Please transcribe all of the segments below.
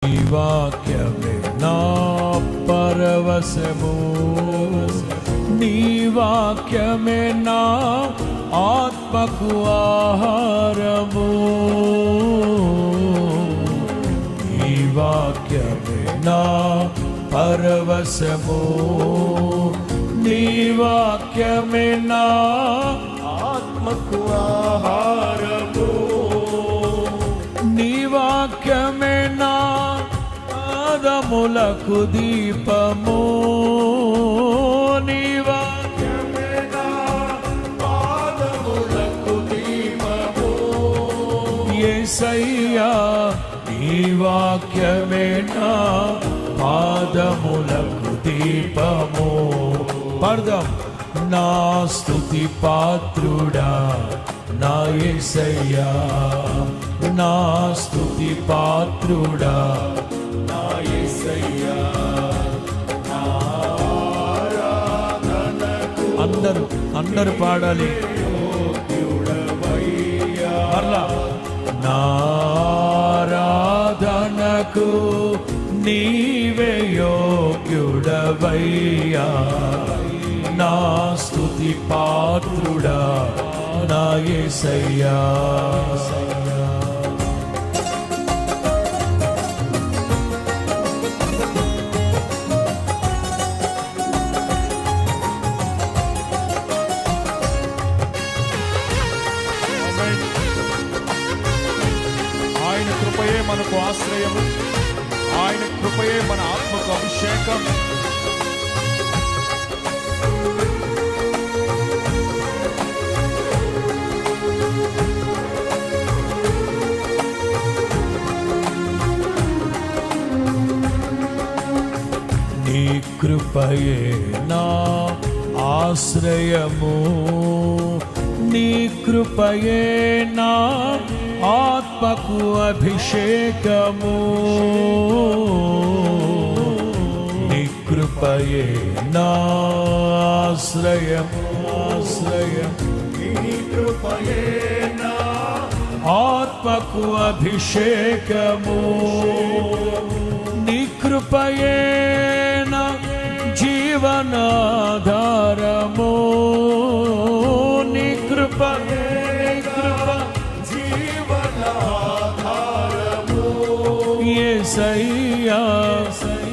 నీ వాక్యమే నా పరవశము, నీ వాక్యమే నా ఆత్మకు ఆహారము, నీ వాక్యమే నా పరవశము, నీ వాక్యమే నా ఆత్మకు ఆహారము, నీ వాక్యమే నా పాదములకు దీపము, నీ వాక్యమే నా పాదములకు దీపము, యేసయ్యా నీ వాక్యమే నా పాదములకు దీపము. పాడదాం. నా స్తుతి పాత్రుడా నా యేసయ్యా, నా స్తుతి పాత్రుడా నా యేసయ్యా, నా ఆరాధనకు అందరూ పాడాలి. మరలా నా ఆరాధనకు నీవే యోగ్యుడవయ్యా, నా స్తుతి పాత్రుడా నా యేసయ్యా. ఆయన కృపయే మనకు ఆశ్రయము, ఆయన కృపయే మన ఆత్మకు అభిషేకం. నీ కృపయే నా ఆశ్రయము, నీ కృపయే నా ఆత్మకు అభిషేకము, నీ కృపయే నా ఆశ్రయము, నీ కృపయే నా ఆత్మకు అభిషేకము, నీ కృపయే నా జీవనాధారము, నీ కృపయే జీవనాధారము, యేసయ్యా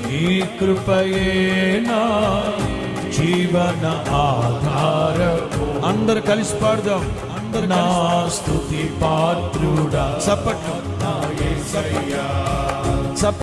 నీ కృపయే నా జీవన ఆధారము. అందరు కలిసి పాడదాం. నా స్తుతి పాత్రుడా. చప్పట్లు. నా యేసయ్యా